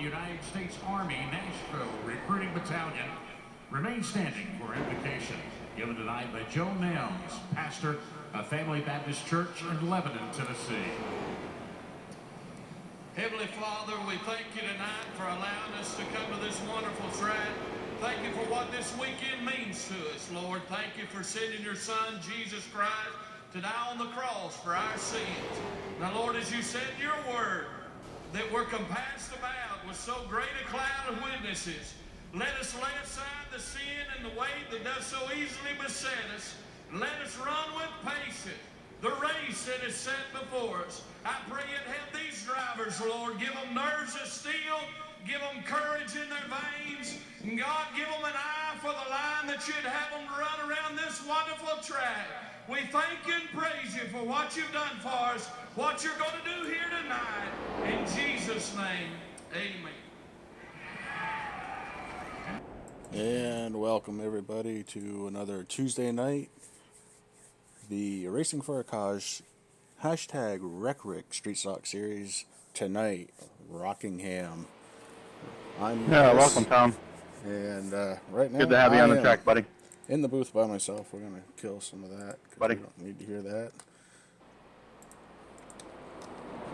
United States Army Nashville Recruiting Battalion remain standing for invocation given tonight by Joe Mims, pastor of Family Baptist Church in Lebanon, Tennessee. Heavenly Father, we thank you tonight for allowing us to come to this wonderful track. Thank you for what this weekend means to us, Lord. Thank you for sending your Son, Jesus Christ, to die on the cross for our sins. Now, Lord, as you said in your word, that we're compassed about with so great a cloud of witnesses, let us lay aside the sin and the weight that does so easily beset us. Let us run with patience the race that is set before us. I pray you'd help these drivers, Lord. Give them nerves of steel. Give them courage in their veins. And God, give them an eye for the line that you'd have them run around this wonderful track. We thank you and praise you for what you've done for us, what you're going to do here tonight. In Jesus' name, amen. And welcome everybody to another Tuesday night, the Racing for a Cause hashtag RecRick Street Stock Series tonight, Rockingham. I'm Chris, welcome, Tom. And right now, good to have you on the track, buddy. In the booth by myself. We're gonna kill some of that, buddy. We don't need to hear that,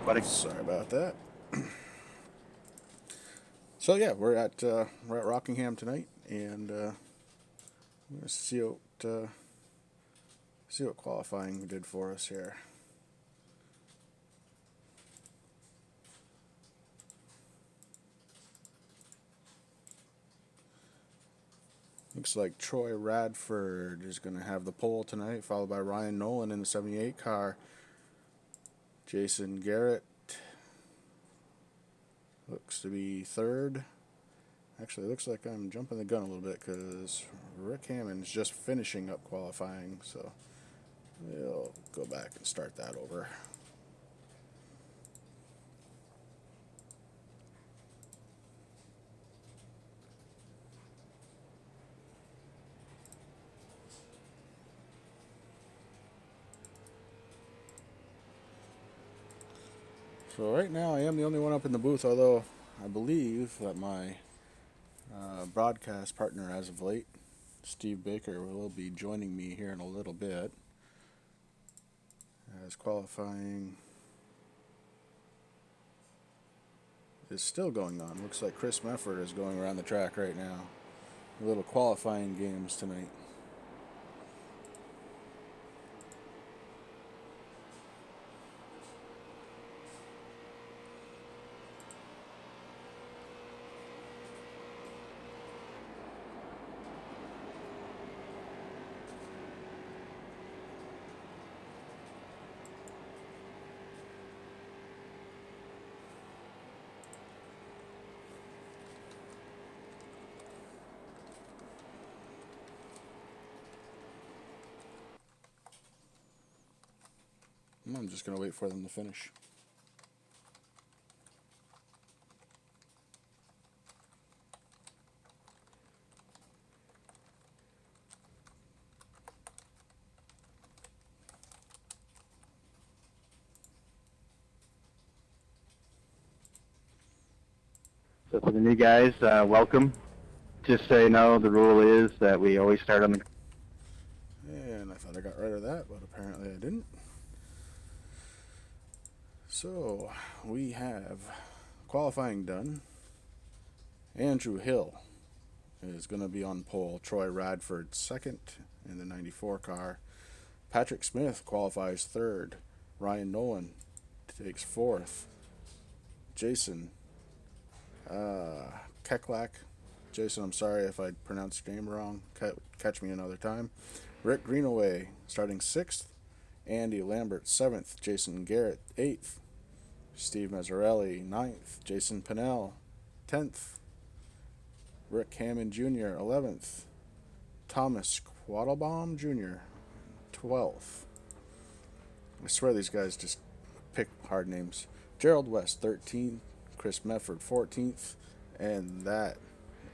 buddy. Sorry about that. So yeah, we're at Rockingham tonight, and we're gonna see what qualifying did for us here. Looks like Troy Radford is going to have the pole tonight, followed by Ryan Nolan in the 78 car. Jason Garrett looks to be third. Actually, it looks like I'm jumping the gun a little bit because Rick Hammond's just finishing up qualifying, so we'll go back and start that over. So right now I am the only one up in the booth, although I believe that my broadcast partner as of late, Steve Baker, will be joining me here in a little bit as qualifying is still going on. Looks like Chris Mefford is going around the track right now. A little qualifying games tonight. I'm just going to wait for them to finish. So for the new guys, welcome. Just so you know, the rule is that we always start on the... And I thought I got rid of that, but apparently I didn't. So, we have qualifying done. Andrew Hill is going to be on pole. Troy Radford second in the 94 car. Patrick Smith qualifies third. Ryan Nolan takes fourth. Jason Keklak. Jason, I'm sorry if I pronounced your name wrong. Catch me another time. Rick Greenaway starting sixth. Andy Lambert seventh. Jason Garrett eighth. Steve Mazzarelli, 9th. Jason Pinnell, 10th. Rick Hammond Jr., 11th. Thomas Quattlebaum Jr., 12th. I swear these guys just pick hard names. Gerald West, 13th. Chris Mefford, 14th. And that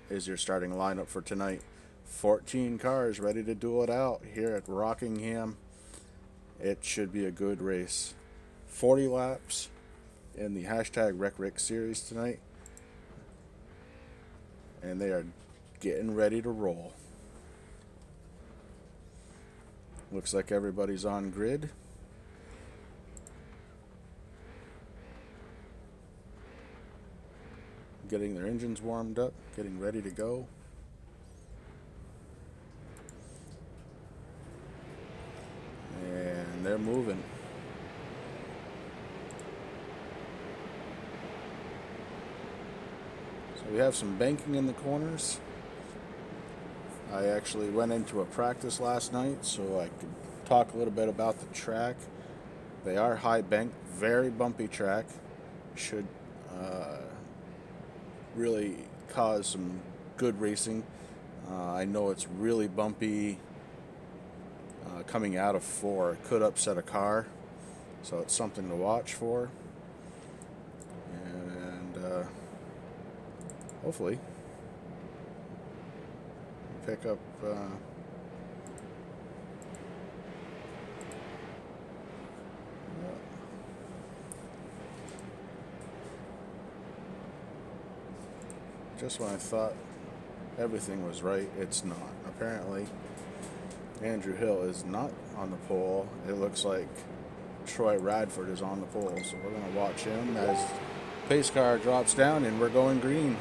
is your starting lineup for tonight. 14 cars ready to duel it out here at Rockingham. It should be a good race. 40 laps in the hashtag RecRick series tonight. and they are getting ready to roll. Looks like everybody's on grid. Getting their engines warmed up, getting ready to go. And they're moving. So we have some banking in the corners. I actually went into a practice last night so I could talk a little bit about the track. They are high bank, very bumpy track. Should really cause some good racing. I know it's really bumpy coming out of 4. It could upset a car, so it's something to watch for. And hopefully pick up just when I thought everything was right, it's not. Apparently, Andrew Hill is not on the pole. It looks like Troy Radford is on the pole, so we're going to watch him as pace car drops down and we're going green.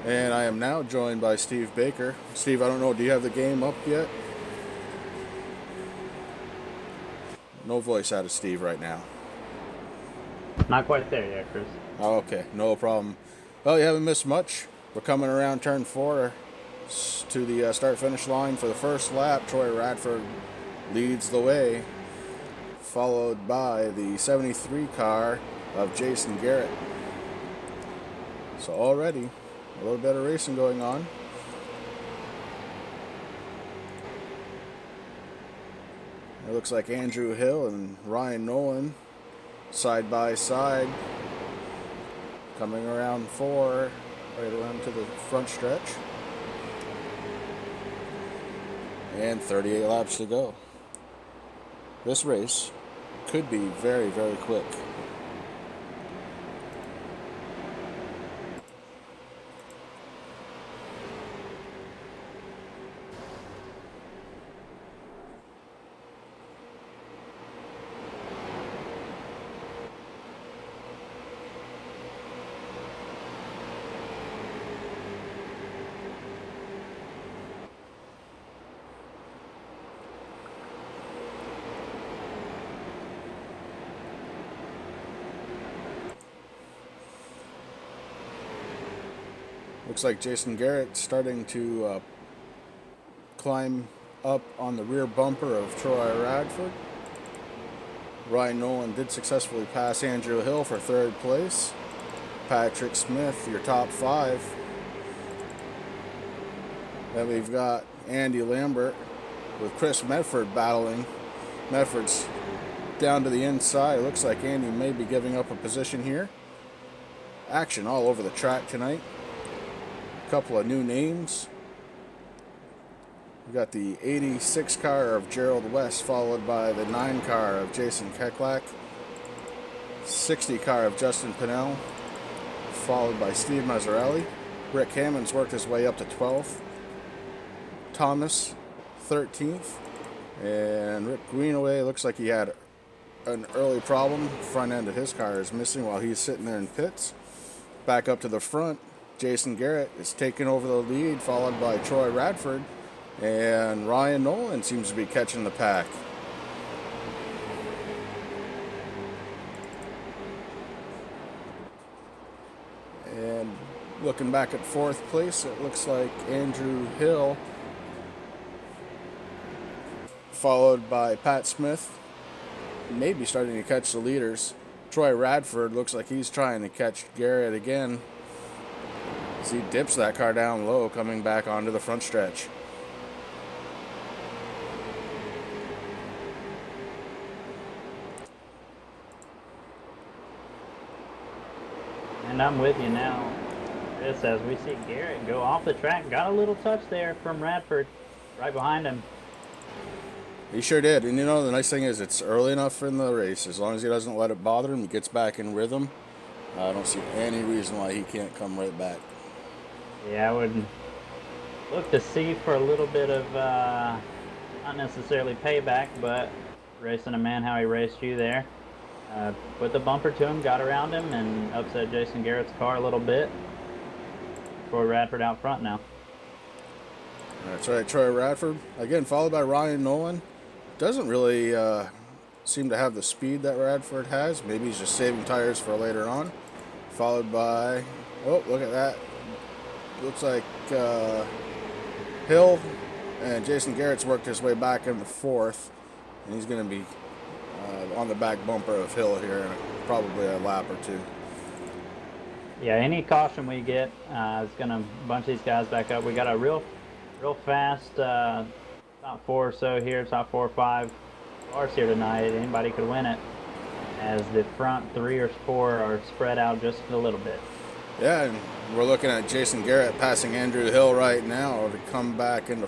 And I am now joined by Steve Baker. Steve, I don't know, do you have the game up yet? No voice out of Steve right now. Not quite there yet, Chris. Oh, okay, no problem. Well, you haven't missed much. We're coming around turn 4 to the start-finish line for the first lap. Troy Radford leads the way, followed by the 73 car of Jason Garrett. So already a little bit of racing going on. It looks like Andrew Hill and Ryan Nolan side by side, coming around 4, right around to the front stretch. And 38 laps to go. This race could be very, very quick. Looks like Jason Garrett starting to climb up on the rear bumper of Troy Radford. Ryan Nolan did successfully pass Andrew Hill for 3rd place. Patrick Smith, your top 5. Then we've got Andy Lambert with Chris Medford battling. Medford's down to the inside. Looks like Andy may be giving up a position here. Action all over the track tonight. Couple of new names. We got the 86 car of Gerald West, followed by the 9 car of Jason Keklak, 60 car of Justin Pinnell, followed by Steve Mazzarelli. Rick Hammond's worked his way up to 12th. Thomas 13th, and Rick Greenaway looks like he had an early problem. Front end of his car is missing while he's sitting there in pits. Back up to the front, Jason Garrett is taking over the lead, followed by Troy Radford, and Ryan Nolan seems to be catching the pack. And looking back at 4th place, it looks like Andrew Hill, followed by Pat Smith, maybe starting to catch the leaders. Troy Radford looks like he's trying to catch Garrett again as he dips that car down low, coming back onto the front stretch. And I'm with you now, Chris, as we see Garrett go off the track. Got a little touch there from Radford right behind him. He sure did. And you know, the nice thing is it's early enough in the race. As long as he doesn't let it bother him, he gets back in rhythm. I don't see any reason why he can't come right back. Yeah, I would look to see for a little bit of, not necessarily payback, but racing a man how he raced you there. Put the bumper to him, got around him, and upset Jason Garrett's car a little bit. Troy Radford out front now. That's right, Troy Radford. Again, followed by Ryan Nolan. Doesn't really seem to have the speed that Radford has. Maybe he's just saving tires for later on. Followed by, oh, look at that. Looks like Hill and Jason Garrett's worked his way back in the fourth. And he's going to be on the back bumper of Hill here in probably a lap or two. Yeah, any caution we get is going to bunch these guys back up. We got a real fast top four or so here, top 4 or 5 cars here tonight. Anybody could win it, as the front 3 or 4 are spread out just a little bit. Yeah, and we're looking at Jason Garrett passing Andrew Hill right now to come back into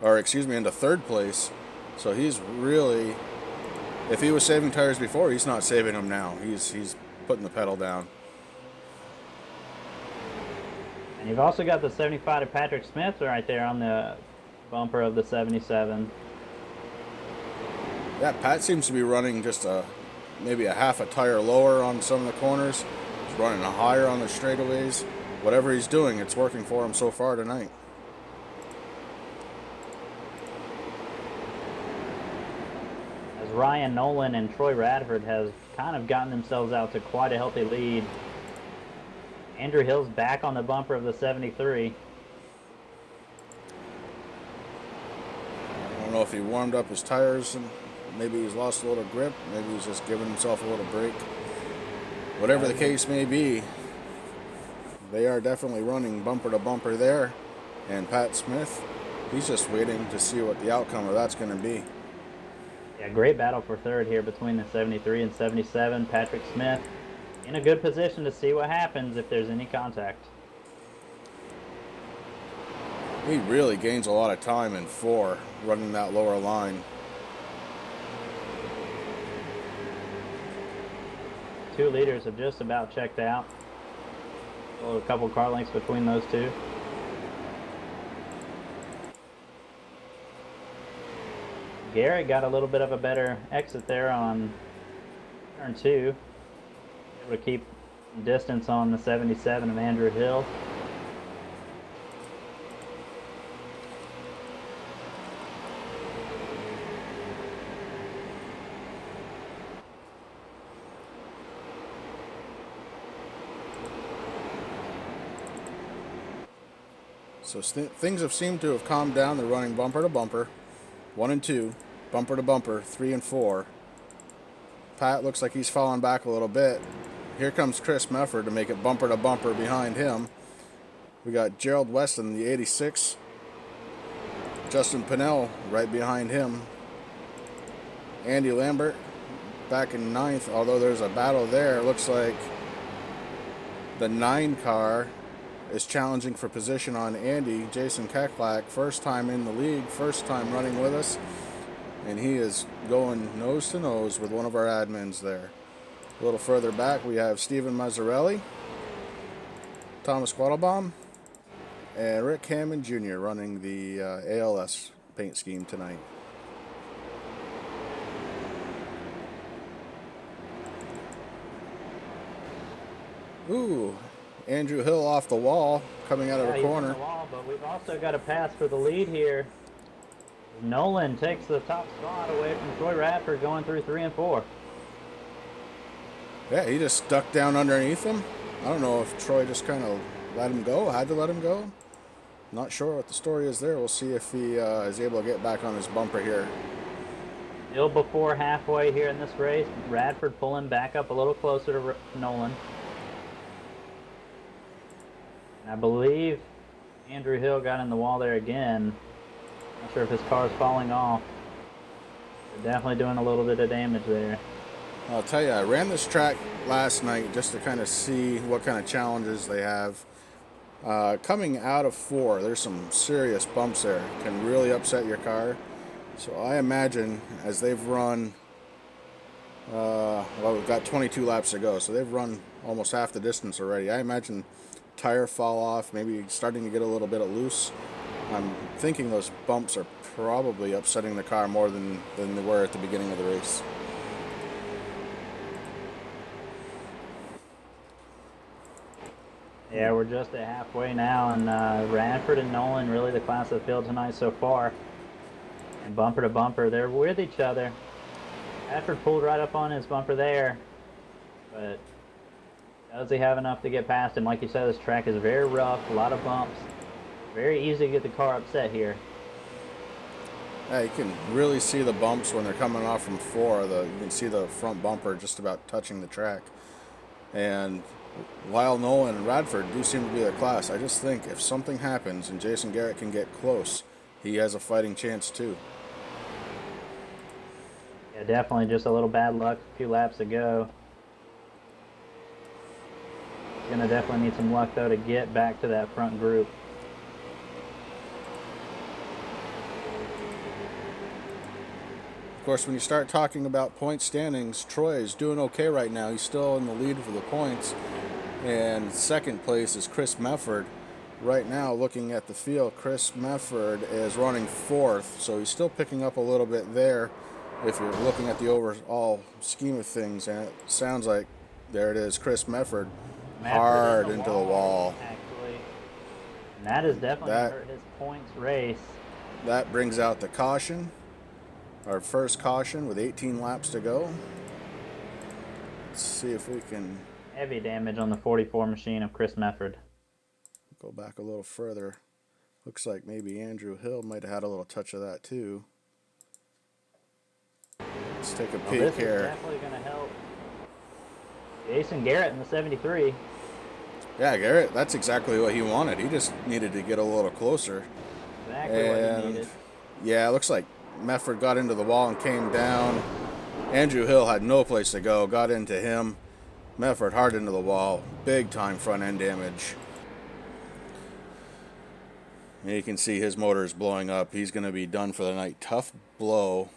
into third place. So he's really, if he was saving tires before, he's not saving them now. He's putting the pedal down. And you've also got the 75 to Patrick Smith right there on the bumper of the 77. Yeah, Pat seems to be running just maybe a half a tire lower on some of the corners. He's running higher on the straightaways. Whatever he's doing, it's working for him so far tonight. As Ryan Nolan and Troy Radford has kind of gotten themselves out to quite a healthy lead. Andrew Hill's back on the bumper of the 73. I don't know if he warmed up his tires and maybe he's lost a little grip. Maybe he's just giving himself a little break. Whatever the case may be, they are definitely running bumper to bumper there. And Pat Smith, he's just waiting to see what the outcome of that's going to be. Yeah, great battle for third here between the 73 and 77. Patrick Smith in a good position to see what happens if there's any contact. He really gains a lot of time in 4, running that lower line. Two leaders have just about checked out. A couple car lengths between those two. Garrett got a little bit of a better exit there on turn 2. Able to keep distance on the 77 of Andrew Hill. So things have seemed to have calmed down. They're running bumper to bumper. 1 and 2, bumper to bumper, 3 and 4. Pat looks like he's falling back a little bit. Here comes Chris Mefford to make it bumper to bumper behind him. We got Gerald Weston, the 86. Justin Pinnell right behind him. Andy Lambert back in 9th, although there's a battle there. It looks like the 9 car is challenging for position on Andy. Jason Keklak, first time in the league, first time running with us. And he is going nose to nose with one of our admins there. A little further back, we have Stephen Mazzarelli, Thomas Quattlebaum, and Rick Hammond Jr. running the ALS paint scheme tonight. Ooh, Andrew Hill off the wall, coming out of the corner. He's on the wall, but we've also got a pass for the lead here. Nolan takes the top spot away from Troy Radford, going through 3 and 4. Yeah, he just stuck down underneath him. I don't know if Troy just kind of let him go, had to let him go. Not sure what the story is there. We'll see if he is able to get back on his bumper here. Still before halfway here in this race. Radford pulling back up a little closer to Nolan. And I believe Andrew Hill got in the wall there again. Not sure if his car is falling off. They're definitely doing a little bit of damage there. I'll tell you, I ran this track last night just to kind of see what kind of challenges they have. Coming out of 4, there's some serious bumps there. Can really upset your car. So I imagine as they've run, well, we've got 22 laps to go, so they've run almost half the distance already. I imagine tire fall off, maybe starting to get a little bit of loose. I'm thinking those bumps are probably upsetting the car more than they were at the beginning of the race. Yeah, we're just at halfway now, and Radford and Nolan really the class of the field tonight so far. And bumper to bumper, they're with each other. Radford pulled right up on his bumper there, but does he have enough to get past him? Like you said, this track is very rough, a lot of bumps. Very easy to get the car upset here. Yeah, you can really see the bumps when they're coming off from 4. You can see the front bumper just about touching the track. And while Nolan and Radford do seem to be the class, I just think if something happens and Jason Garrett can get close, he has a fighting chance too. Yeah, definitely just a little bad luck a few laps to go. He's gonna definitely need some luck though to get back to that front group. Of course, when you start talking about point standings, Troy is doing okay right now. He's still in the lead for the points. And second place is Chris Mefford. Right now, looking at the field, Chris Mefford is running 4th, so he's still picking up a little bit there if you're looking at the overall scheme of things. And it sounds like, there it is, Chris Mefford hard into the wall. Actually. And that is definitely hurt his points race. That brings out the caution. Our first caution with 18 laps to go. Let's see if we can... Heavy damage on the 44 machine of Chris Mefford. Go back a little further. Looks like maybe Andrew Hill might have had a little touch of that too. Let's take a peek this here. Is definitely going to help Jason Garrett in the 73. Yeah, Garrett, that's exactly what he wanted. He just needed to get a little closer. Exactly what he needed. Yeah, it looks like Mefford got into the wall and came down. Andrew Hill had no place to go, got into him. Mefford hard into the wall, big time front end damage. And you can see his motor is blowing up. He's going to be done for the night. Tough blow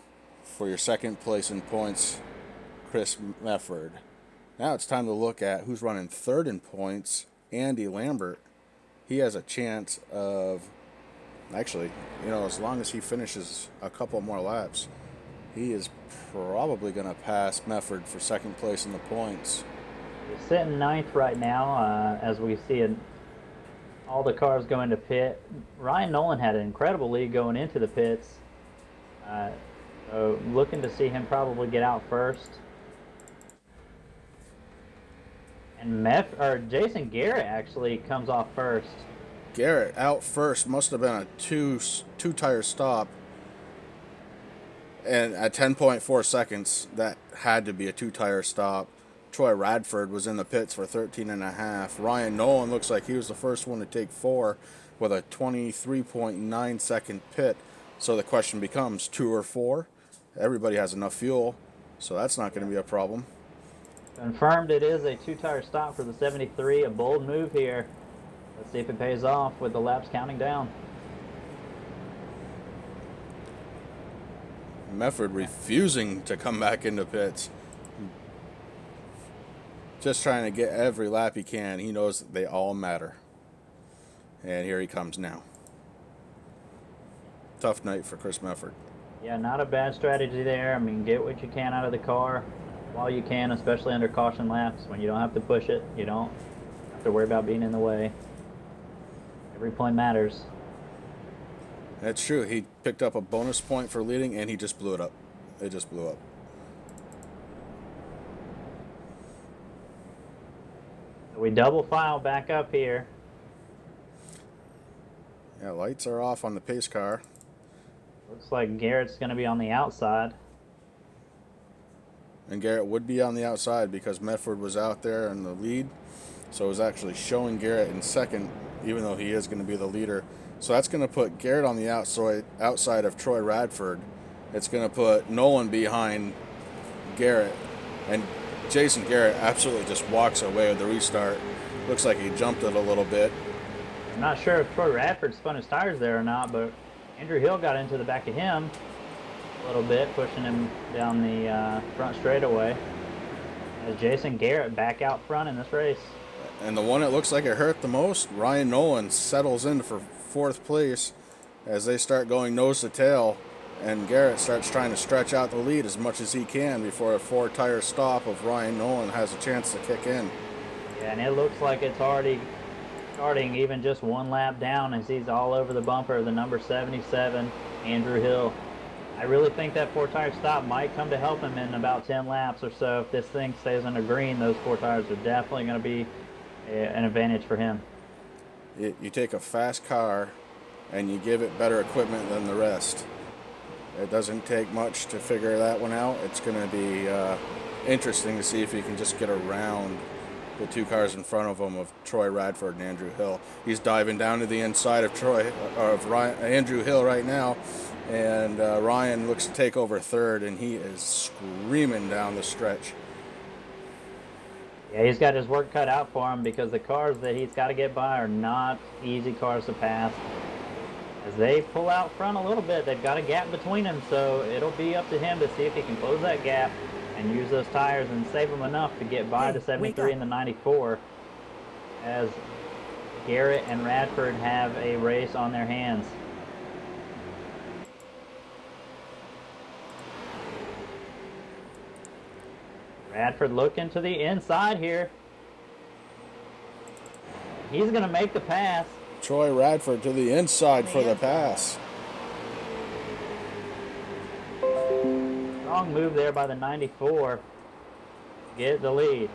for your second place in points, Chris Mefford. Now it's time to look at who's running 3rd in points, Andy Lambert. He has a chance of, actually, as long as he finishes a couple more laps, he is probably going to pass Mefford for 2nd place in the points. He's sitting 9th right now, as we see all the cars go into pit. Ryan Nolan had an incredible lead going into the pits. So looking to see him probably get out first. And Jason Garrett actually comes off first. Garrett out first, must have been a two tire stop. And at 10.4 seconds, that had to be a 2 tire stop. Troy Radford was in the pits for 13.5. Ryan Nolan looks like he was the first one to take 4 with a 23.9 second pit. So the question becomes 2 or 4. Everybody has enough fuel, so that's not going to be a problem. Confirmed it is a 2 tire stop for the 73. A bold move here. Let's see if it pays off with the laps counting down. Mefford refusing to come back into pits. Just trying to get every lap he can. He knows that they all matter. And here he comes now. Tough night for Chris Mefford. Yeah, not a bad strategy there. I mean, get what you can out of the car while you can, especially under caution laps. When you don't have to push it, you don't have to worry about being in the way. Every point matters. That's true. He picked up a bonus point for leading, and he just blew it up. It just blew up. We double file back up here. Yeah, lights are off on the pace car. Looks like Garrett's going to be on the outside. And Garrett would be on the outside because Mefford was out there in the lead. So it was actually showing Garrett in 2nd, even though he is going to be the leader. So that's going to put Garrett on the outside of Troy Radford. It's going to put Nolan behind Garrett. And Jason Garrett absolutely just walks away with the restart. Looks like he jumped it a little bit. I'm not sure if Troy Radford spun his tires there or not, but Andrew Hill got into the back of him. a little bit, pushing him down the front straightaway. As Jason Garrett back out front in this race. And the one that looks like it hurt the most, Ryan Nolan, settles in for 4th place as they start going nose to tail, and Garrett starts trying to stretch out the lead as much as he can before a 4-tire stop of Ryan Nolan has a chance to kick in. Yeah, and it looks like it's already starting even just 1 lap down as he's all over the bumper, the number 77, Andrew Hill. I really think that 4-tire stop might come to help him in about 10 laps or so. If this thing stays under green, those 4 tires are definitely going to be an advantage for him. You take a fast car and you give it better equipment than the rest. It doesn't take much to figure that one out. It's going to be interesting to see if he can just get around the 2 cars in front of him of Troy Radford and Andrew Hill. He's diving down to the inside of Andrew Hill right now, and Ryan looks to take over 3rd, and he is screaming down the stretch. Yeah, he's got his work cut out for him because the cars that he's got to get by are not easy cars to pass. As they pull out front a little bit, they've got a gap between them, so it'll be up to him to see if he can close that gap and use those tires and save them enough to get by the 73 and the 94, as Garrett and Radford have a race on their hands. Radford looking to the inside here. He's going to make the pass. Troy Radford to the inside for the pass. Strong move there by the 94. Get the lead.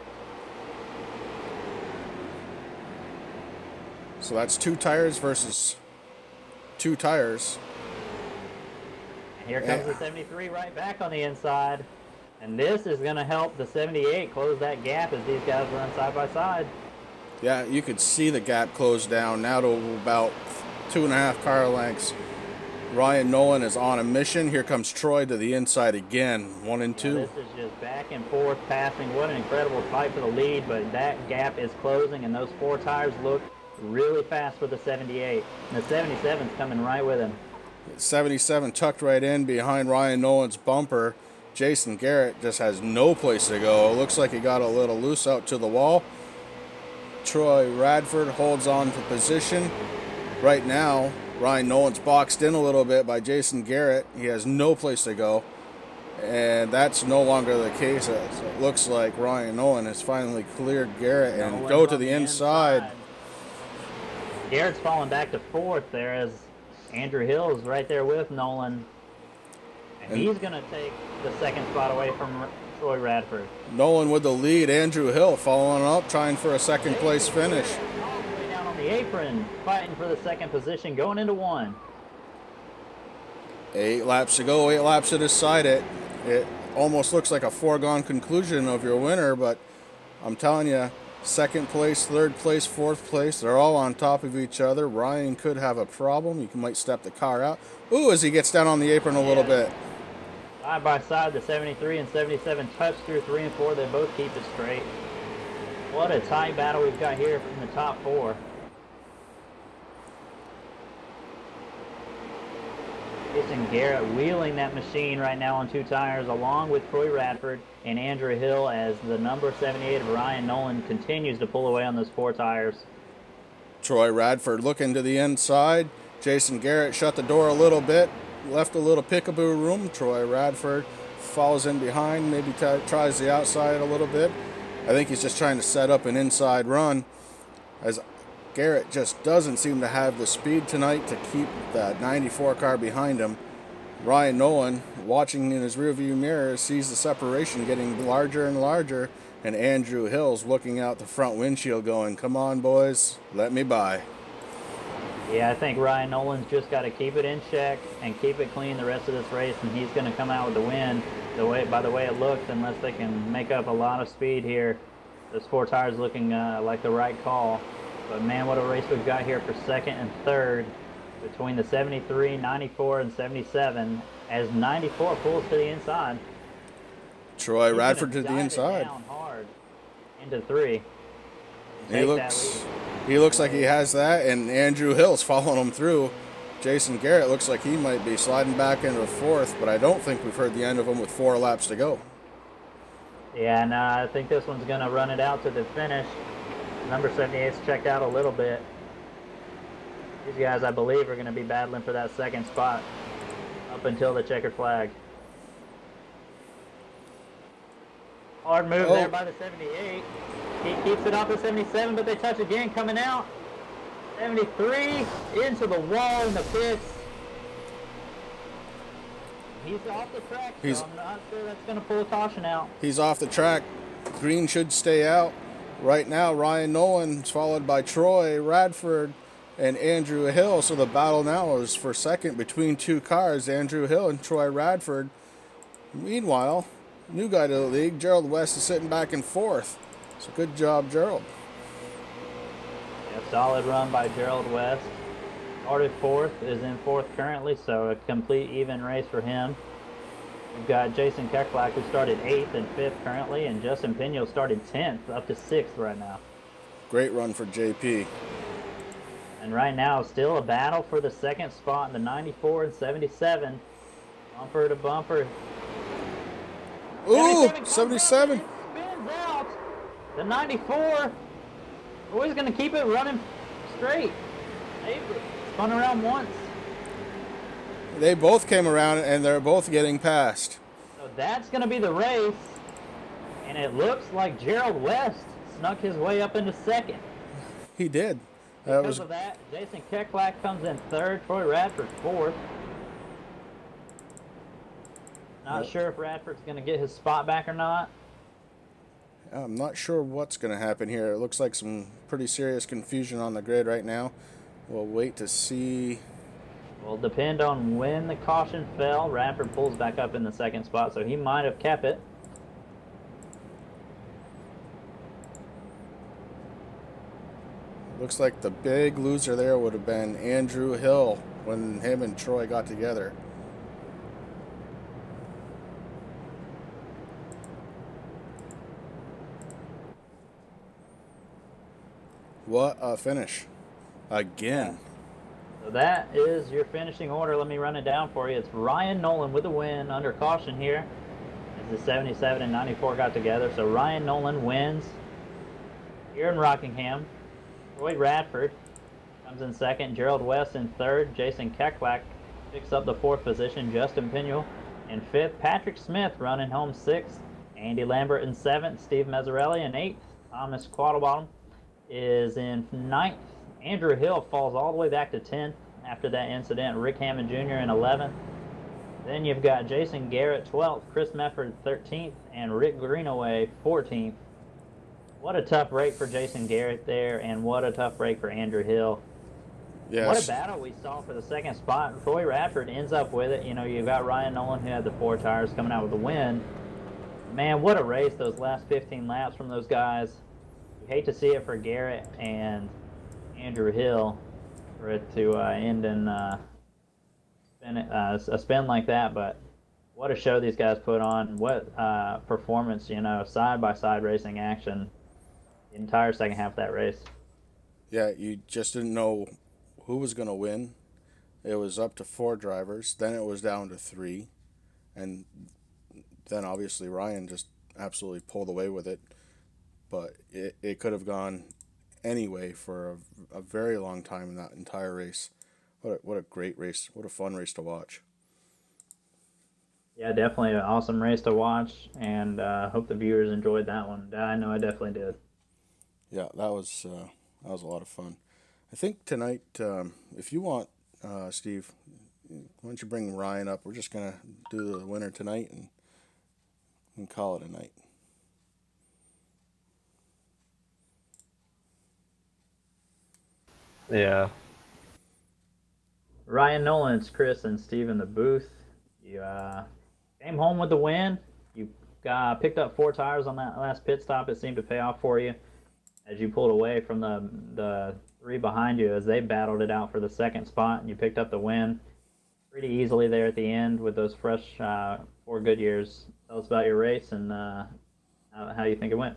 So that's 2 tires versus 2 tires. And here comes the 73 right back on the inside. And this is going to help the 78 close that gap as these guys run side by side. Yeah, you could see the gap close down now to about 2.5 car lengths. Ryan Nolan is on a mission. Here comes Troy to the inside again, 1 and 2. This is just back and forth passing. What an incredible fight for the lead, but that gap is closing, and those 4 tires look really fast for the 78. And the 77's coming right with him. 77 tucked right in behind Ryan Nolan's bumper. Jason Garrett just has no place to go. It looks like he got a little loose out to the wall. Troy Radford holds on to position. Right now, Ryan Nolan's boxed in a little bit by Jason Garrett. He has no place to go. And that's no longer the case. It looks like Ryan Nolan has finally cleared Garrett and go to the inside. Garrett's falling back to 4th there as Andrew Hill's right there with Nolan. And he's going to take the 2nd spot away from Troy Radford. Nolan with the lead. Andrew Hill following up, trying for a 2nd place finish. All the way down on the apron, fighting for the 2nd position, going into 1. 8 laps to go, 8 laps to decide it. It almost looks like a foregone conclusion of your winner, but I'm telling you, 2nd place, 3rd place, 4th place, they're all on top of each other. Ryan could have a problem. He might step the car out. Ooh, as he gets down on the apron a little bit. Side by side, the 73 and 77 touch through 3 and 4. They both keep it straight. What a tight battle we've got here from the top 4. Jason Garrett wheeling that machine right now on 2 tires along with Troy Radford and Andrew Hill as the number 78 of Ryan Nolan continues to pull away on those 4 tires. Troy Radford looking to the inside. Jason Garrett shut the door a little bit, left a little peekaboo room. Troy Radford follows in behind, maybe tries the outside a little bit. I think he's just trying to set up an inside run, as Garrett just doesn't seem to have the speed tonight to keep that 94 car behind him. Ryan Nolan, watching in his rearview mirror, sees the separation getting larger and larger, and Andrew Hill's looking out the front windshield going, "Come on, boys, let me by." Yeah, I think Ryan Nolan's just got to keep it in check and keep it clean the rest of this race, and he's going to come out with the win by the way it looks, unless they can make up a lot of speed here. Those 4 tires looking like the right call. But man, what a race we've got here for 2nd and 3rd between the 73, 94, and 77 as 94 pulls to the inside. Troy Radford to the inside. Down hard into 3. He looks like he has that, and Andrew Hill's following him through. Jason Garrett looks like he might be sliding back into fourth, but I don't think we've heard the end of him with 4 laps to go. Yeah, no, I think this one's going to run it out to the finish. Number 78's checked out a little bit. These guys, I believe, are going to be battling for that second spot up until the checkered flag. Hard move there by the 78. He keeps it off the 77, but they touch again coming out. 73 into the wall in the pits. He's off the track, so I'm not sure that's going to pull a caution out. He's off the track. Green should stay out. Right now, Ryan Nolan's followed by Troy Radford and Andrew Hill. So the battle now is for second between 2 cars, Andrew Hill and Troy Radford. Meanwhile, new guy to the league, Gerald West, is sitting back in fourth. So good job, Gerald. A solid run by Gerald West. Started fourth, is in fourth currently, so a complete even race for him. We've got Jason Keckblack, who started 8th and 5th currently, and Justin Pino started 10th, up to 6th right now. Great run for JP. And right now, still a battle for the second spot in the 94 and 77. Bumper to bumper. Ooh, 77. Spins out. The 94. Always going to keep it running straight. They've spun around once. They both came around, and they're both getting passed. So that's going to be the race. And it looks like Gerald West snuck his way up into second. He did. Because of that, Jason Keckblack comes in third, Troy Radford fourth. Not sure if Radford's going to get his spot back or not. I'm not sure what's going to happen here. It looks like some pretty serious confusion on the grid right now. We'll wait to see. Will depend on when the caution fell. Radford pulls back up in the second spot, so he might have kept it. Looks like the big loser there would have been Andrew Hill when him and Troy got together. What a finish. Again. So that is your finishing order. Let me run it down for you. It's Ryan Nolan with a win under caution here as the 77 and 94 got together. So Ryan Nolan wins here in Rockingham. Troy Radford comes in second. Gerald West in third. Jason Keckblack picks up the fourth position. Justin Pino in fifth. Patrick Smith running home sixth. Andy Lambert in seventh. Steve Mazzarelli in eighth. Thomas Quattlebaum is in ninth. Andrew Hill falls all the way back to 10th after that incident. Rick Hammond Jr. in 11th. Then you've got Jason Garrett 12th, Chris Mefford 13th, and Rick Greenaway 14th. What a tough break for Jason Garrett there, and what a tough break for Andrew Hill. Yes. What a battle we saw for the second spot. Troy Radford ends up with it. You know, you've got Ryan Nolan, who had the 4 tires, coming out with the win. Man, what a race those last 15 laps from those guys. You hate to see it for Garrett and Andrew Hill for it to end in a spin like that, but what a show these guys put on. What performance, you know, side-by-side racing action the entire second half of that race. Yeah, you just didn't know who was going to win. It was up to 4 drivers. Then it was down to 3. And then obviously Ryan just absolutely pulled away with it. But it could have gone anyway for a very long time in that entire race. What a great race. What a fun race to watch. Yeah, definitely an awesome race to watch, and hope the viewers enjoyed that one. I know I definitely did. Yeah, that was a lot of fun. I think tonight, if you want, Steve, why don't you bring Ryan up? We're just going to do the winner tonight and call it a night. Yeah. Ryan Nolan, it's Chris and Steve in the booth. You came home with the win. You picked up 4 tires on that last pit stop. It seemed to pay off for you as you pulled away from the 3 behind you as they battled it out for the second spot, and you picked up the win pretty easily there at the end with those fresh 4 Goodyears. Tell us about your race and how you think it went.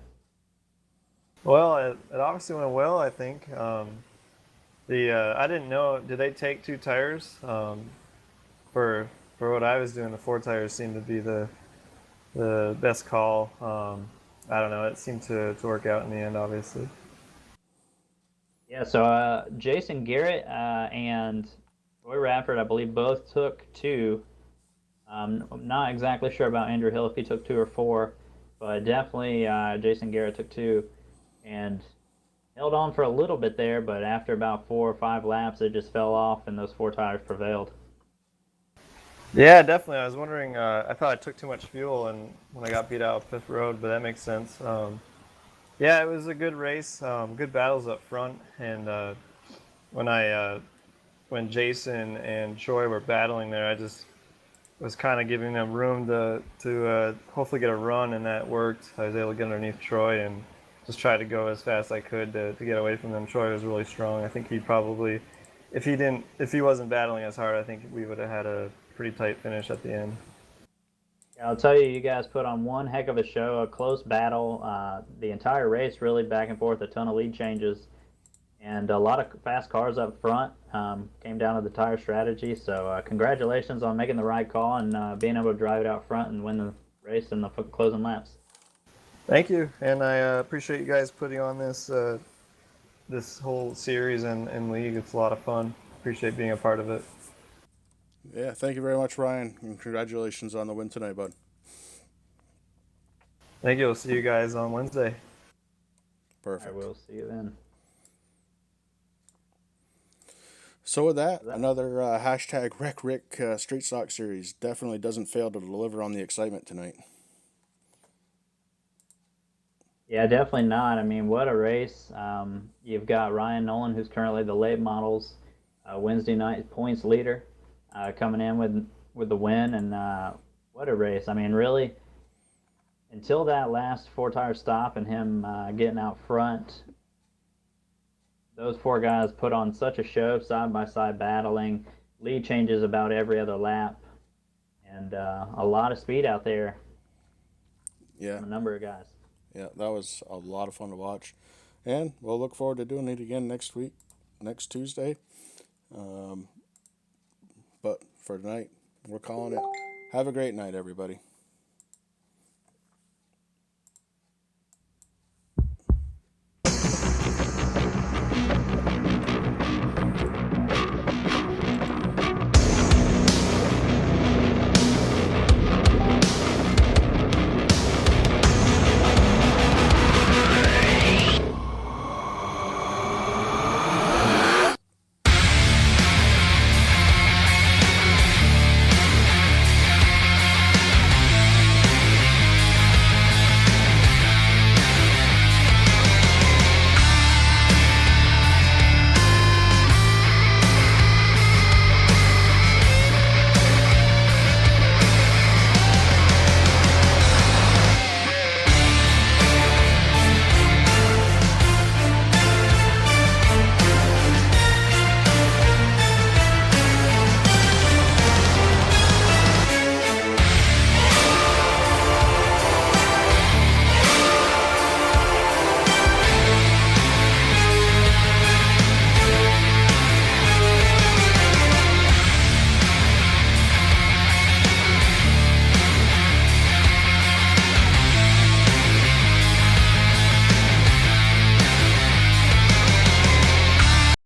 Well, it obviously went well, I think. I didn't know. Did they take 2 tires? For what I was doing, the 4 tires seemed to be the best call. I don't know. It seemed to work out in the end, obviously. Yeah, so Jason Garrett and Roy Radford, I believe, both took 2. I'm not exactly sure about Andrew Hill if he took 2 or 4, but definitely Jason Garrett took 2 and held on for a little bit there, but after about 4 or 5 laps, it just fell off and those 4 tires prevailed. Yeah, definitely. I was wondering. I thought I took too much fuel, and when I got beat out of Fifth Road, but that makes sense. Yeah, it was a good race. Good battles up front, and when when Jason and Troy were battling there, I just was kind of giving them room to hopefully get a run, and that worked. I was able to get underneath Troy and just try to go as fast as I could to get away from them. Troy was really strong. I think he probably, if he wasn't battling as hard, I think we would have had a pretty tight finish at the end. Yeah, I'll tell you, you guys put on one heck of a show, a close battle. The entire race, really back and forth, a ton of lead changes, and a lot of fast cars up front. Came down to the tire strategy. So congratulations on making the right call and being able to drive it out front and win the race in the closing laps. Thank you, and I appreciate you guys putting on this whole series and league. It's a lot of fun. Appreciate being a part of it. Yeah, thank you very much, Ryan, and congratulations on the win tonight, bud. Thank you. We'll see you guys on Wednesday. Perfect. I will see you then. So with that, another hashtag RecRick Street Stock Series definitely doesn't fail to deliver on the excitement tonight. Yeah, definitely not. I mean, what a race. You've got Ryan Nolan, who's currently the late models Wednesday night points leader, coming in with the win, and what a race. I mean, really, until that last 4-tire stop and him getting out front, those 4 guys put on such a show, side by side battling, lead changes about every other lap, and a lot of speed out there. Yeah. From a number of guys. Yeah, that was a lot of fun to watch. And we'll look forward to doing it again next week, next Tuesday. But for tonight, we're calling it. Have a great night, everybody.